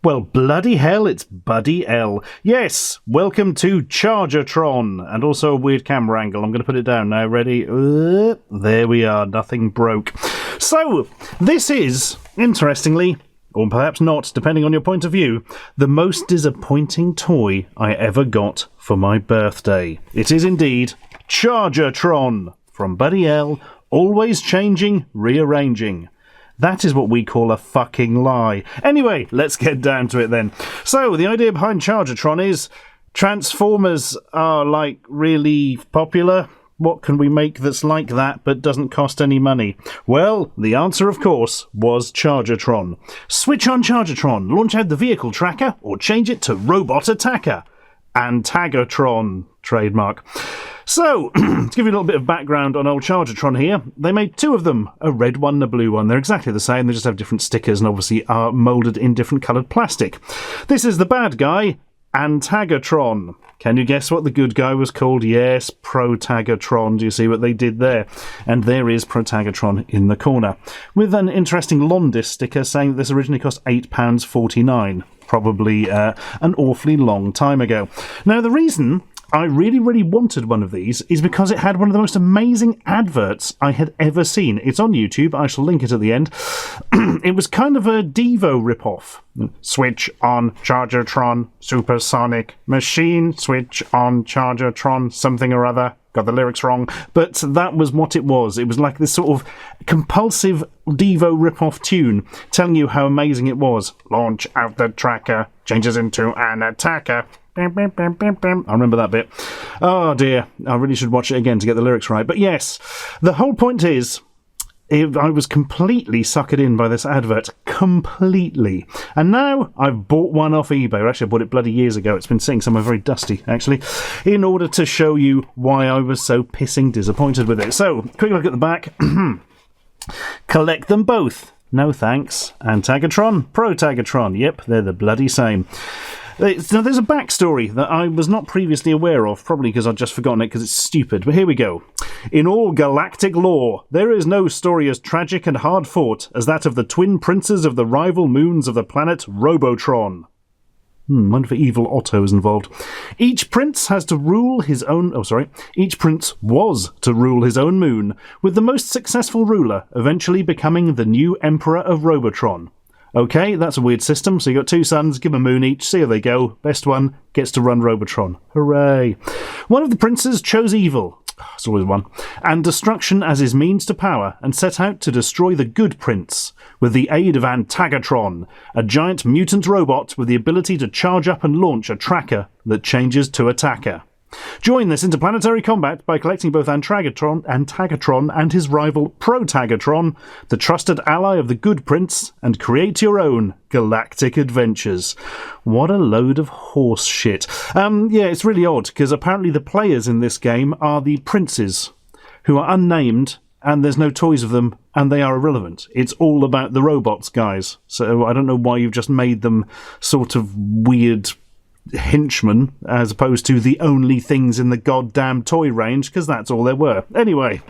Well, bloody hell, it's Buddy L. Yes, welcome to Tron, and also a weird camera angle. I'm going to put it down now. Ready? There we are. Nothing broke. So, this is, interestingly, or perhaps not, depending on your point of view, the most disappointing toy I ever got for my birthday. It is indeed Tron from Buddy L, always changing, rearranging. That is what we call a fucking lie. Anyway, let's get down to it then. So, the idea behind Tron is Transformers are, like, really popular. What can we make that's like that but doesn't cost any money? Well, the answer, of course, was Tron. Switch on Tron, launch out the vehicle tracker, or change it to Robot Attacker. Tron, trademark. So, to give you a little bit of background on old Tron here, they made two of them, a red one and a blue one. They're exactly the same, they just have different stickers and obviously are moulded in different coloured plastic. This is the bad guy, Tron. Can you guess what the good guy was called? Yes, Tron. Do you see what they did there? And there is Tron in the corner, with an interesting Londis sticker saying that this originally cost £8.49. Probably an awfully long time ago. Now, the reason I really, really wanted one of these is because it had one of the most amazing adverts I had ever seen. It's on YouTube. I shall link it at the end. It was kind of a Devo ripoff. Switch on Tron, supersonic machine. Switch on Tron, something or other. Got the lyrics wrong, but that was what it was. It was like this sort of compulsive Devo rip-off tune telling you how amazing it was. Launch out the tracker, changes into an attacker. I remember that bit. Oh dear, I really should watch it again to get the lyrics right. But yes, the whole point is, I was completely suckered in by this advert. Completely. And now I've bought one off eBay. Actually, I bought it bloody years ago. It's been sitting somewhere very dusty, actually, in order to show you why I was so pissing disappointed with it. So, quick look at the back. Collect them both. No thanks. Tron, Tron. Yep, they're the bloody same. Now, there's a backstory that I was not previously aware of, probably because I'd just forgotten it because it's stupid, but here we go. In all galactic lore, there is no story as tragic and hard-fought as that of the twin princes of the rival moons of the planet Robotron. Wonder if evil Otto is involved. Each prince was to rule his own moon, with the most successful ruler eventually becoming the new Emperor of Robotron. Okay, that's a weird system. So you got two sons, give them a moon each, see how they go. Best one gets to run Robotron. Hooray. One of the princes chose evil. It's always one. And destruction as his means to power, and set out to destroy the good prince with the aid of Tron, a giant mutant robot with the ability to charge up and launch a tracker that changes to attacker. Join this interplanetary combat by collecting both Tagatron and his rival Tagatron, the trusted ally of the Good Prince, and create your own galactic adventures. What a load of horse shit. Yeah, it's really odd, because apparently the players in this game are the princes, who are unnamed, and there's no toys of them, and they are irrelevant. It's all about the robots, guys. So I don't know why you've just made them sort of weird henchmen as opposed to the only things in the goddamn toy range, because that's all there were. Anyway,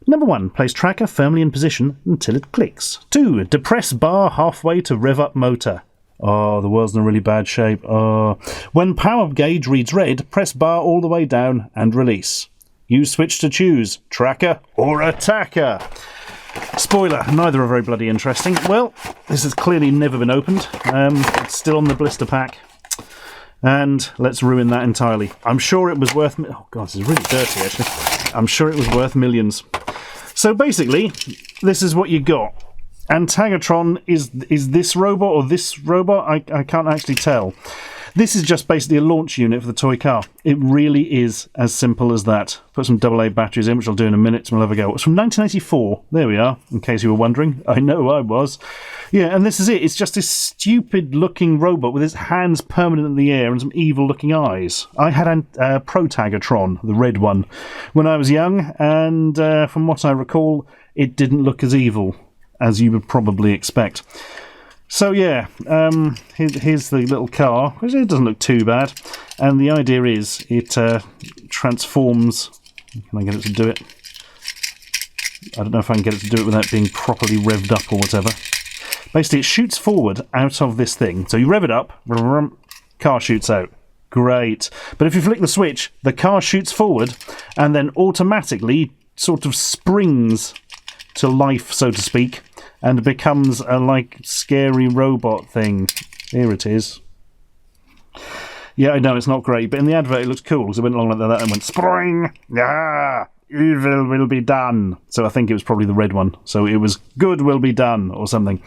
number 1, place tracker firmly in position until it clicks. 2, depress bar halfway to rev up motor. Oh, the world's in a really bad shape. Oh. When power gauge reads red, press bar all the way down and release. Use switch to choose tracker or attacker. Spoiler, neither are very bloody interesting. Well, this has clearly never been opened. It's still on the blister pack. And let's ruin that entirely. I'm sure it was worth... Oh, God, this is really dirty, actually. I'm sure it was worth millions. So, basically, this is what you got. Tron is this robot or this robot? I can't actually tell. This is just basically a launch unit for the toy car. It really is as simple as that. Put some AA batteries in, which I'll do in a minute, and we'll have a go. It's from 1984. There we are, in case you were wondering. I know I was. Yeah, and this is it. It's just this stupid-looking robot with his hands permanent in the air and some evil-looking eyes. I had a Tron, the red one, when I was young, and from what I recall, it didn't look as evil as you would probably expect. So yeah, here's the little car, which it doesn't look too bad, and the idea is it transforms. Can I get it to do it? I don't know if I can get it to do it without being properly revved up or whatever. Basically, it shoots forward out of this thing. So you rev it up, car shoots out. Great. But if you flick the switch, the car shoots forward and then automatically sort of springs to life, so to speak, and becomes a, like, scary robot thing. Here it is. Yeah, I know, it's not great, but in the advert it looks cool, because it went along like that and went, spring! Ah! Evil will be done. So I think it was probably the red one. So it was good will be done, or something.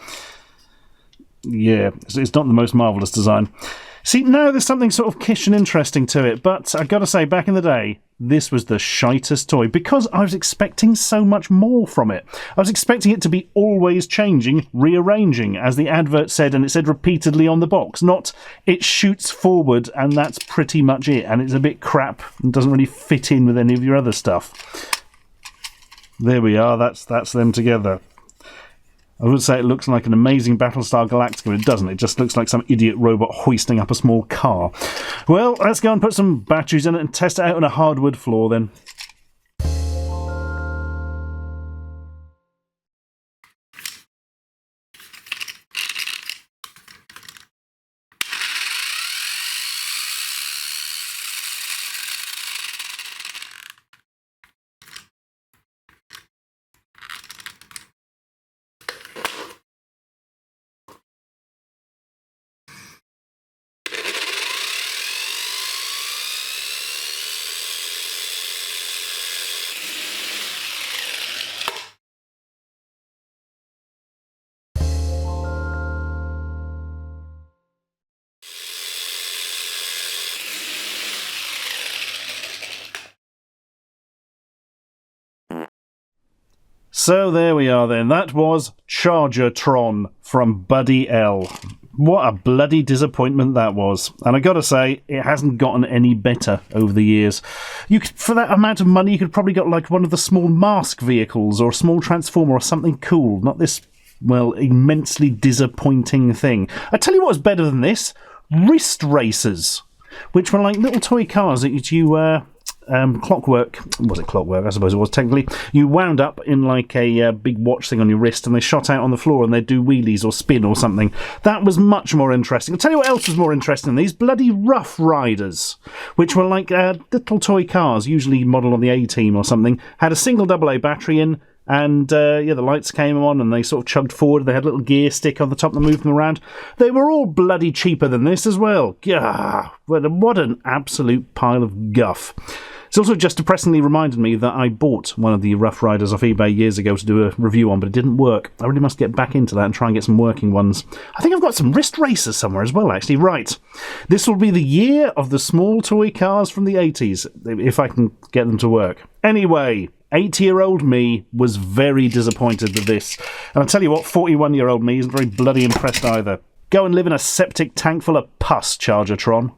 Yeah, it's not the most marvellous design. See, now there's something sort of kish and interesting to it, but I've got to say, back in the day, this was the shitest toy, because I was expecting so much more from it. I was expecting it to be always changing, rearranging, as the advert said, and it said repeatedly on the box, not it shoots forward and that's pretty much it, and it's a bit crap and doesn't really fit in with any of your other stuff. There we are, that's them together. I would say it looks like an amazing Battlestar Galactica, but it doesn't. It just looks like some idiot robot hoisting up a small car. Well, let's go and put some batteries in it and test it out on a hardwood floor then. So there we are then. That was Tron from Buddy L. What a bloody disappointment that was. And I gotta say, it hasn't gotten any better over the years. For that amount of money, you could probably get like one of the small mask vehicles or a small transformer or something cool. Not this, well, immensely disappointing thing. I tell you what was better than this. Wrist racers. Which were like little toy cars that you clockwork, was it clockwork? I suppose it was technically. You wound up in like a big watch thing on your wrist and they shot out on the floor and they'd do wheelies or spin or something. That was much more interesting. I'll tell you what else was more interesting than these bloody Rough Riders, which were like little toy cars, usually modelled on the A-Team or something, had a single AA battery in, and the lights came on and they sort of chugged forward. They had a little gear stick on the top that moved them around. They were all bloody cheaper than this as well. Gah, what an absolute pile of guff. It's also just depressingly reminded me that I bought one of the Rough Riders off eBay years ago to do a review on, but it didn't work. I really must get back into that and try and get some working ones. I think I've got some wrist racers somewhere as well, actually. Right. This will be the year of the small toy cars from the 80s, if I can get them to work. Anyway, 80-year-old me was very disappointed with this. And I'll tell you what, 41-year-old me isn't very bloody impressed either. Go and live in a septic tank full of pus, Tron.